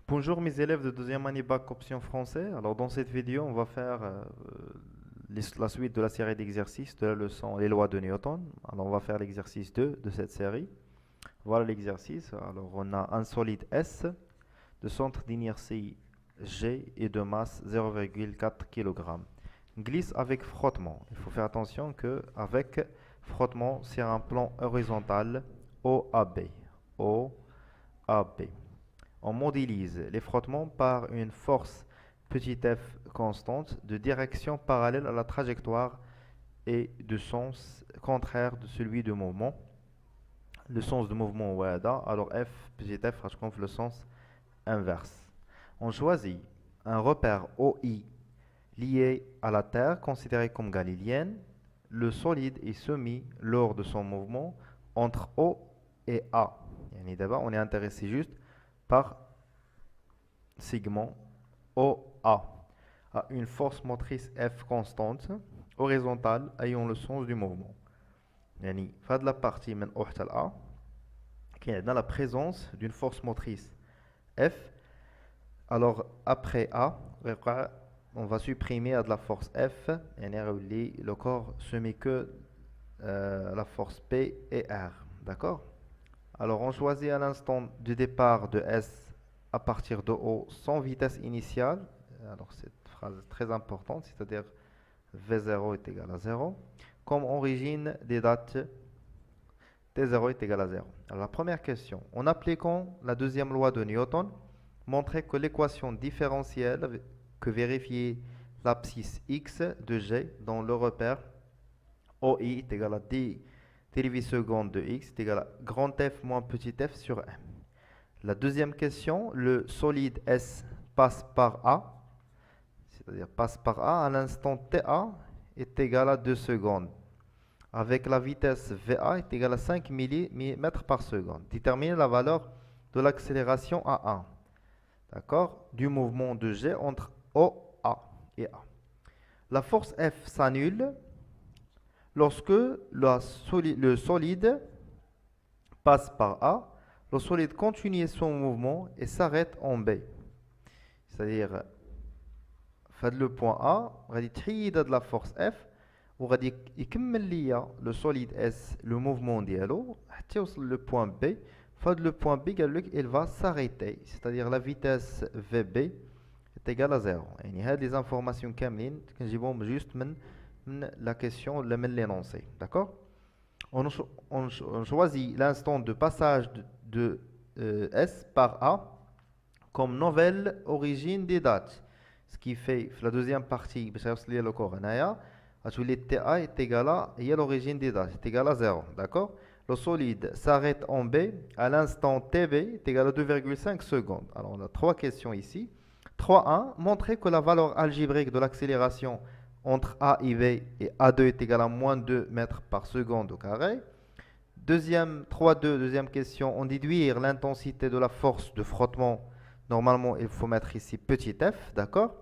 Bonjour mes élèves de deuxième année bac option français. Alors dans cette vidéo, on va faire la suite de la série d'exercices de la leçon Les lois de Newton. Alors on va faire l'exercice 2 de cette série. Voilà l'exercice. Alors on a un solide S de centre d'inertie G et de masse 0,4 kg. Glisse avec frottement. Il faut faire attention que avec frottement sur un plan horizontal OAB. OAB. On modélise les frottements par une force petit f constante de direction parallèle à la trajectoire et de sens contraire de celui de mouvement. Le sens de mouvement WADA, alors f petit f رجعكم le sens inverse. On choisit un repère OI lié à la Terre considéré comme galiléenne. Le solide est soumis lors de son mouvement entre O et A. D'abord, on est intéressé juste par segment OA à une force motrice F constante horizontale ayant le sens du mouvement. يعني في la partie من O حتى A qui est dans la présence d'une force motrice F. Alors après A on va supprimer de la force F et le corps se met que la force P et R. D'accord? Alors on choisit à l'instant du départ de S à partir de O sans vitesse initiale. Alors cette phrase est très importante, c'est-à-dire V0 est égal à 0. Comme origine des dates, T0 est égal à 0. Alors la première question, en appliquant la deuxième loi de Newton, montrer que l'équation différentielle que vérifier l'abscisse x de G dans le repère OI est égal à d dérivée seconde de x est égal à grand F moins petit f sur m. La deuxième question, le solide S passe par A, c'est-à-dire passe par A à l'instant TA est égal à 2 secondes. Avec la vitesse VA est égale à 5 mm par seconde. Déterminer la valeur de l'accélération à 1. D'accord? Du mouvement de G entre OA et A. La force F s'annule lorsque le solide passe par A. Le solide continue son mouvement et s'arrête en B. C'est-à-dire, fait le point A, on va dire de la force F, on va dire le solide S, le mouvement dialo, le point B, fait le point B, il va s'arrêter. C'est-à-dire la vitesse VB est égale à 0. Et il y a des informations kamlin que j'ai juste la question, l'énoncé. D'accord? On choisit l'instant de passage de S par A comme nouvelle origine des dates. Ce qui fait la deuxième partie, le corps TA est égal à l'origine des dates, est égal à 0. D'accord? Le solide s'arrête en B à l'instant TB est égal à 2,5 secondes. Alors on a trois questions ici. 3.1, montrer que la valeur algébrique de l'accélération entre A et B et A2 est égal à moins 2 mètres par seconde au carré. 3.2, deuxième question, on déduire l'intensité de la force de frottement. Normalement, il faut mettre ici petit f, d'accord?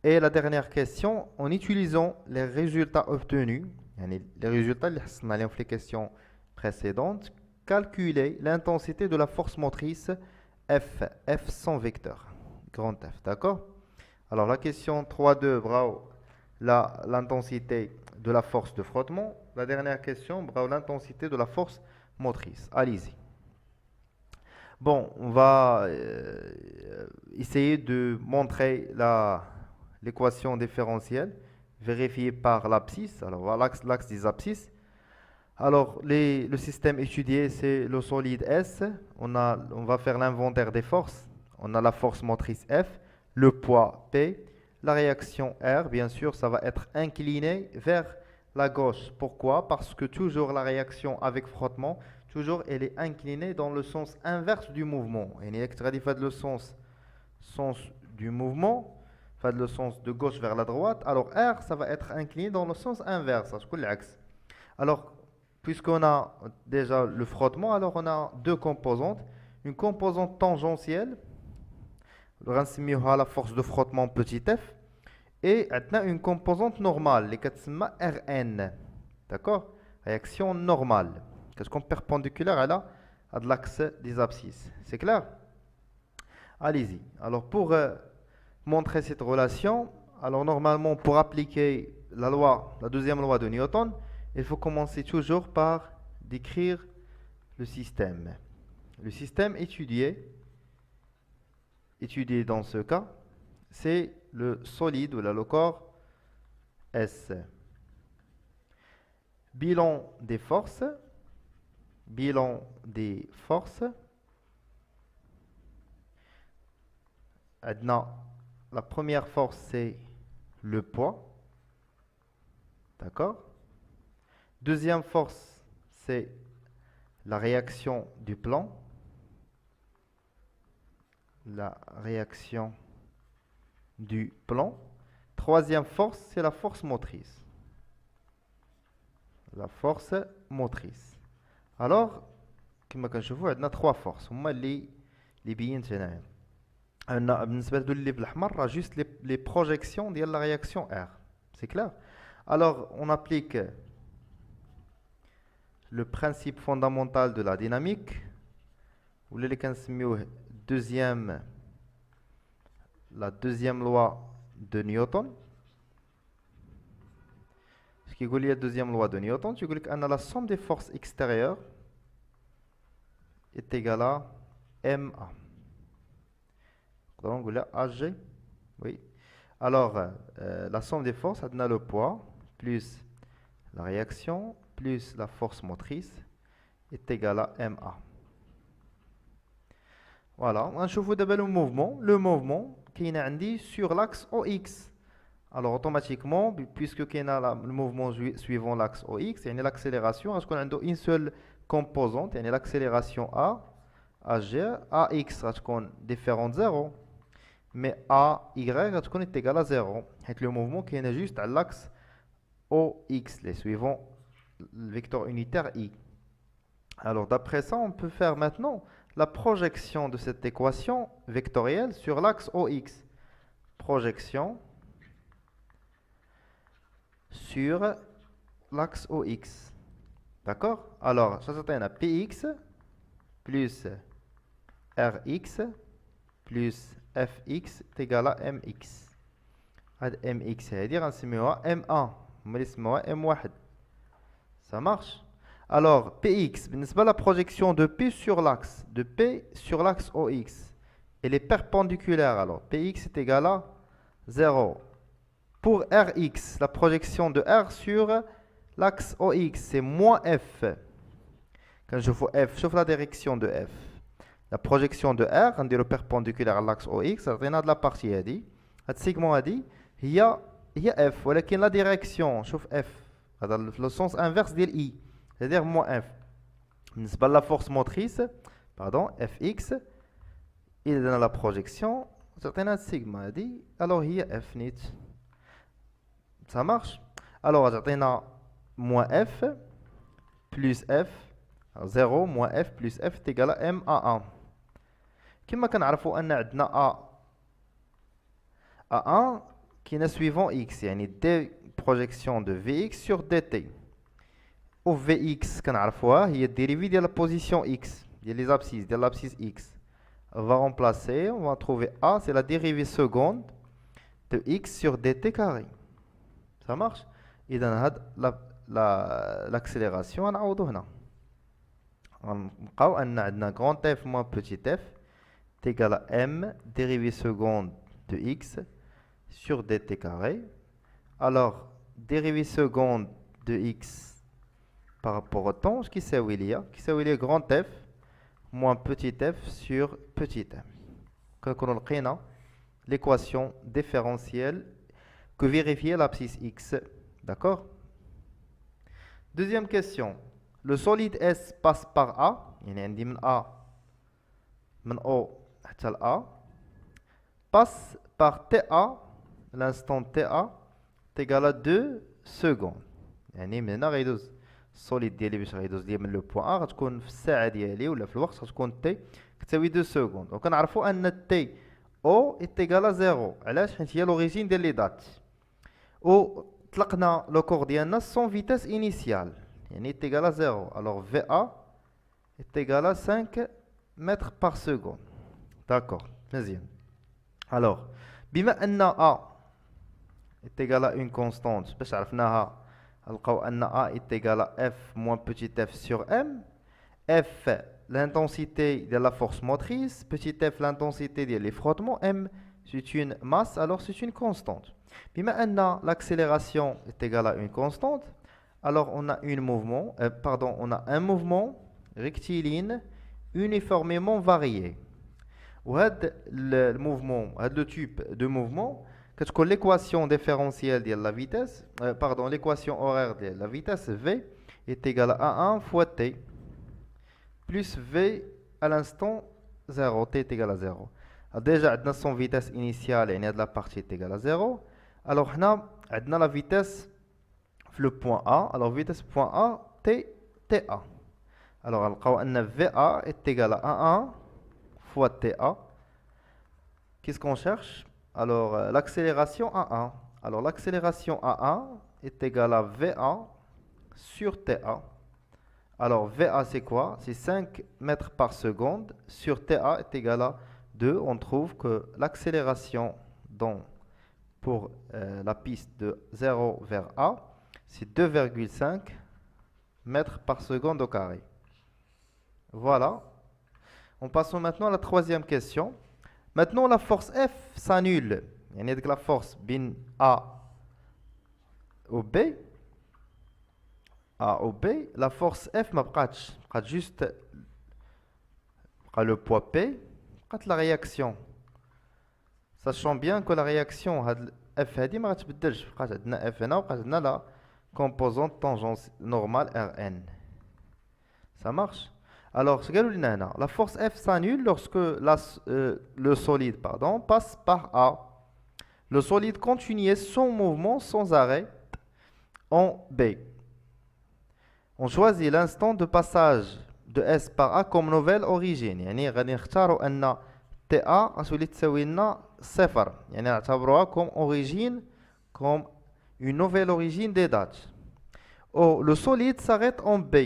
Et la dernière question, en utilisant les résultats obtenus, les résultats, les questions précédentes, calculer l'intensité de la force motrice F sans vecteur, grand F, d'accord? Alors la question 3.2, bravo, l'intensité de la force de frottement. La dernière question, bravo, l'intensité de la force motrice. Allez-y. Bon, on va essayer de montrer l'équation différentielle vérifiée par l'abscisse. Alors voilà l'axe des abscisses. Alors le système étudié, c'est le solide S. On va faire l'inventaire des forces. On a la force motrice F, le poids P, la réaction R, bien sûr, ça va être incliné vers la gauche. Pourquoi? Parce que toujours la réaction avec frottement, toujours elle est inclinée dans le sens inverse du mouvement. Et il fait le sens du mouvement, fait le sens de gauche vers la droite. Alors R, ça va être incliné dans le sens inverse. Alors, puisqu'on a déjà le frottement, alors on a deux composantes. Une composante tangentielle, غنسميوها la force de frottement petit f. Et on a une composante normale, les Rn. D'accord? Réaction normale. Qu'est-ce qu'on perpendiculaire à l'axe des abscisses. C'est clair? Allez-y. Alors, pour montrer cette relation, alors normalement, pour appliquer la deuxième loi de Newton, il faut commencer toujours par décrire le système. Le système étudié dans ce cas, c'est le solide ou le corps S. Bilan des forces. Bilan des forces. La première force, c'est le poids. D'accord? Deuxième force, c'est la réaction du plan. La réaction du plan. Troisième force, c'est la force motrice. La force motrice. Alors, comme je vous on a trois forces. هما اللي بينت هنايا. بالنسبة للي بالأحمر راه juste les projections ديال la réaction R. C'est clair? Alors, on applique le principe fondamental de la dynamique, ou اللي كنسميوه la deuxième loi de Newton. Ce qui est la deuxième loi de Newton, tu dis que la somme des forces extérieures est égale à MA. Donc, on a AG. Oui. Alors, la somme des forces, on a le poids, plus la réaction, plus la force motrice, est égale à MA. Voilà. On chauffe d'abord le mouvement. Le mouvement qui est indiqué sur l'axe OX. Alors, automatiquement, puisque il y a le mouvement suivant l'axe OX, il y a l'accélération, parce qu'on a une seule composante, il y a l'accélération A, AG, AX, parce qu'on différent de 0. Mais AY, parce qu'on est égal à 0. C'est le mouvement qui est juste à l'axe OX, les suivants le vecteur unitaire I. Alors, d'après ça, on peut faire maintenant la projection de cette équation vectorielle sur l'axe OX. Projection sur l'axe OX. D'accord? Alors, ça c'est un PX plus RX plus FX est égal à MX. MX, c'est-à-dire on M1, on M1. Ça marche? Alors, PX, la projection de P sur l'axe OX, elle est perpendiculaire. Alors, PX est égal à 0. Pour Rx, la projection de R sur l'axe OX, c'est moins F. Quand je fais F, je chauffe la direction de F. La projection de R, on dit le perpendiculaire à l'axe OX, on a de la partie AD. Le segment AD, il y a F, ولكن la direction, chauffe F, dans le sens inverse de I, c'est-à-dire moins F. بالنسبة la force motrice, pardon, Fx, il est dans la projection, c'est un sigma AD, alors il y a F net. Ça marche? Alors, on a moins F plus F, 0 moins F plus F est égal à M A1. كما كنعرفوا أن عندنا A1 qui est suivant X, يعني des projections de Vx sur dt. Ou Vx كنعرفوها هي dérivée de la position X, les abscisses, de l'abscisse X. On va remplacer, on va trouver A, c'est la dérivée seconde de X sur dt carré. Ça marche? Et dans l'accélération, on a هنا. نلقاو أن عندنا grand F moins petit f est égal à m dérivée seconde de x sur dt carré. Alors, dérivée seconde de x par rapport au temps, ce qui s'appelle grand F moins petit f sur petit m. Quand on a l'équation différentielle que vérifier l'abscisse x. D'accord? Deuxième question. Le solide S passe par A, il y a un A, من O حتى A, passe par TA, l'instant TA est égal à 2 secondes. يعني من هنا غيدوز السوليد ديالي باش غيدوز ليا من لو بوان A غتكون في الساعة ديالي ولا في الوقت غتكون T كتساوي 2 secondes. وكنعرفوا أن T O est égal à 0. علاش حيت هي l'origine ديال لي دات. و طلقنا le corps ديالنا sans vitesse initiale. يعني est égal à 0. Alors VA est égal à 5 mètres par seconde. D'accord. Deuxième. Alors, بما أن A est égal à une constante, باش عرفناها نلقاو أن A est égal à F moins petit f sur M. F, l'intensité de la force motrice, petit f, l'intensité des frottements, M, c'est une masse, alors c'est une constante. Puis maintenant, l'accélération est égale à une constante, alors on a on a un mouvement rectiligne uniformément varié. Le mouvement, le type de mouvement, que l'équation différentielle de la vitesse, l'équation horaire de la vitesse V est égale à 1 fois t plus v à l'instant 0, t est égal à 0. Déjà, on a son vitesse initiale, et la partie est égale à 0. Alors, on a la vitesse le point A. Alors, vitesse point A, t, ta. Alors, on a va est égal à 1 fois ta. Qu'est-ce qu'on cherche? Alors, l'accélération A1. Alors, l'accélération A1 est égale à va sur ta. Alors, VA, c'est quoi? C'est 5 mètres par seconde sur TA est égal à 2. On trouve que l'accélération pour la piste de 0 vers A, c'est 2,5 mètres par seconde au carré. Voilà. On passe maintenant à la troisième question. Maintenant, la force F s'annule. Il y a la force bin A au B. A au B, la force F m'a juste le poids P, la réaction. Sachant bien que la réaction F هذه ما غتبدلش بقات عندنا F هنا وبقات عندنا la composante tangente normale Rn. Ça marche? Alors, ce قالوا لنا هنا, la force F s'annule lorsque le solide passe par A. Le solide continue son mouvement sans arrêt en B. On choisit l'instant de passage de S par A comme nouvelle origine. يعني غادي نختاروا أن TA غتولي تساوي لنا صفر. يعني نعتبروها comme origine, comme une nouvelle origine des dates. Le solide s'arrête en B.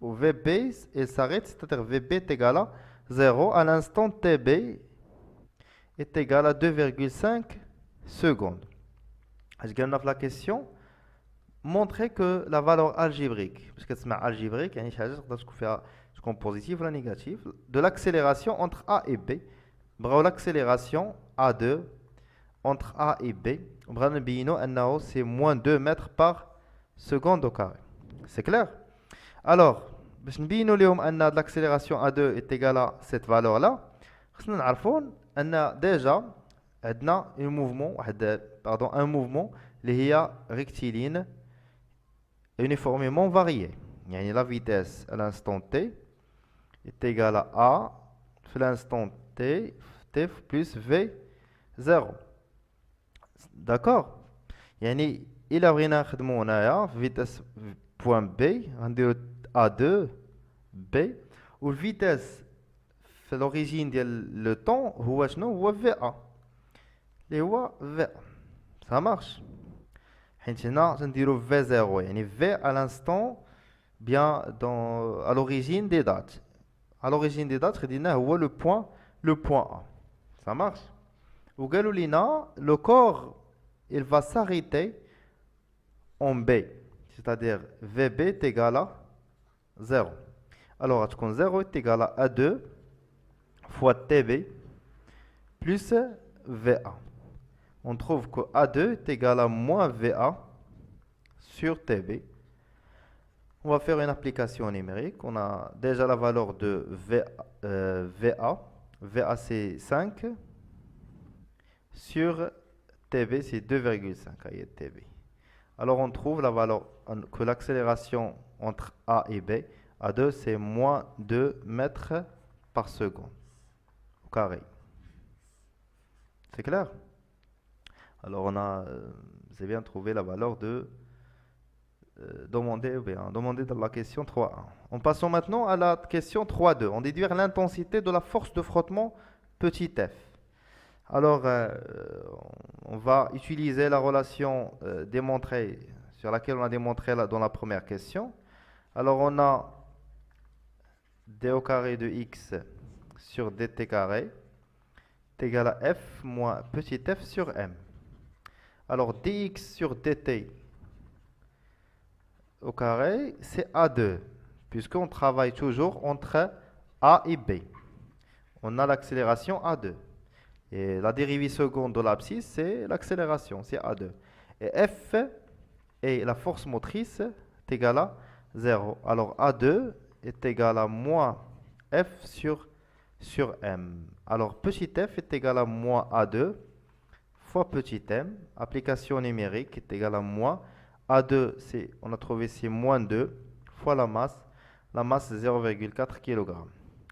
Au VB, il s'arrête, c'est-à-dire VB est égal à 0 à l'instant TB est égal à 2,5 secondes. Je gagne la question. Montrer que la valeur algébrique, parce que c'est algébrique, il y a une positive ou négative, de l'accélération entre A et B, l'accélération A2 entre A et B, c'est moins 2 mètres par seconde au carré. C'est clair? Alors, l'accélération A2 est égale à cette valeur-là. Nous savons déjà un mouvement rectiligne uniformément varié. La vitesse à l'instant t est égale à A l'instant t plus V0. D'accord? Il a rien à vitesse point B, A2, B, où la vitesse fait l'origine du temps, c'est VA. VA. Ça marche? Maintenant, on dirait V0, V à l'instant, bien à l'origine des dates. À l'origine des dates, on le point A. Ça marche? Au Galolina, le corps, il va s'arrêter en B, c'est-à-dire VB est égal à 0. Alors, 0 est égal à A2 fois TB plus VA. On trouve que A2 est égal à moins VA sur TB. On va faire une application numérique. On a déjà la valeur de VA. VA c'est 5 sur TB c'est 2,5 TB. Alors on trouve la valeur que l'accélération entre A et B, A2 c'est moins 2 mètres par seconde au carré. C'est clair? Alors on a, vous avez bien trouvé la valeur de demander dans la question 3.1. En passant maintenant à la question 3.2. On déduire l'intensité de la force de frottement petit f. Alors, on va utiliser la relation démontrée, sur laquelle on a démontré dans la première question. Alors, on a d au carré de x sur dt carré est égal à f moins petit f sur m. Alors, dx sur dt au carré, c'est a2, puisqu'on travaille toujours entre a et b. On a l'accélération a2. Et la dérivée seconde de l'abscisse, c'est l'accélération, c'est a2. Et F et la force motrice est égale à 0. Alors a2 est égal à moins F sur M. Alors petit f est égal à moins a2 fois petit m. Application numérique est égal à moins a2, on a trouvé c'est moins 2 fois la masse. La masse c'est 0,4 kg.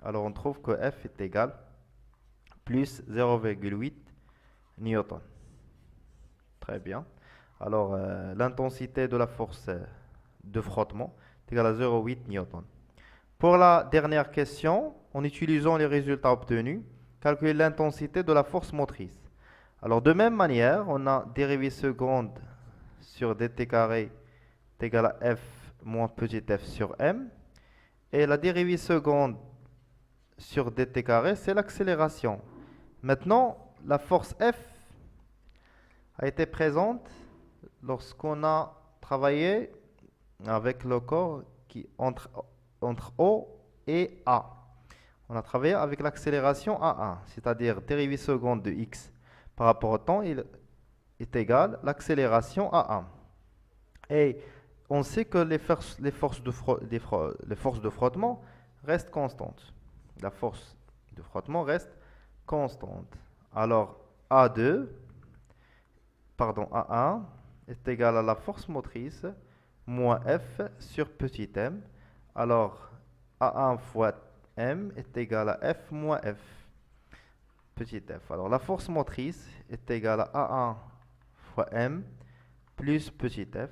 Alors on trouve que F est égal plus 0,8 newton. Très bien. Alors, l'intensité de la force de frottement est égale à 0,8 newton. Pour la dernière question, en utilisant les résultats obtenus, calculer l'intensité de la force motrice. Alors, de même manière, on a dérivée seconde sur dt carré est égal à f moins petit f sur m. Et la dérivée seconde sur dt carré, c'est l'accélération. Maintenant, la force F a été présente lorsqu'on a travaillé avec le corps qui entre O et A. On a travaillé avec l'accélération A1, c'est-à-dire dérivée seconde de x par rapport au temps, il est égal à l'accélération A1. Et on sait que les forces de frottement restent constantes. La force de frottement reste constante. Alors, A2, pardon, A1 est égal à la force motrice moins F sur petit m. Alors, A1 fois m est égal à F moins F, petit f. Alors, la force motrice est égale à A1 fois m plus petit f.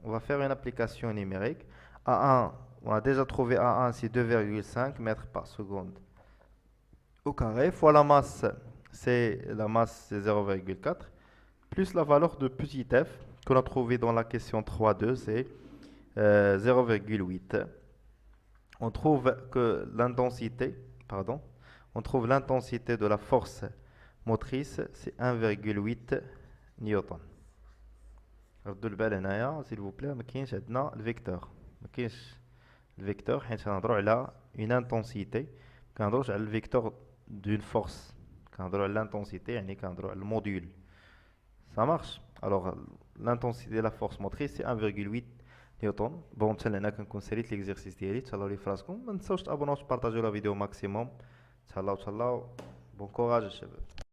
On va faire une application numérique. A1, on a déjà trouvé A1, c'est 2,5 mètres par seconde au carré, fois la masse, c'est 0,4, plus la valeur de petit f qu'on a trouvé dans la question 3.2, c'est 0,8. On trouve que l'intensité, on trouve l'intensité de la force motrice, c'est 1,8 newton. ردوا البال هنايا s'il vous plaît ما كاينش عندنا الفيكتور ما كاينش الفيكتور حيت كنهضروا على une intensité كنهضروش على الفيكتور d'une force كنهضروا على l'intensité يعني كنهضروا على الموديول ça marche alors l'intensité de la force motrice c'est 1,8 نيوتن بون حتى لهنا كنكون ساليت ليكزيرسيس ديالي تهلاو لي فراسكم ما تنساوش تابوناو وتبارطاجيو لا فيديو ماكسيموم تهلاو بون كوراج الشباب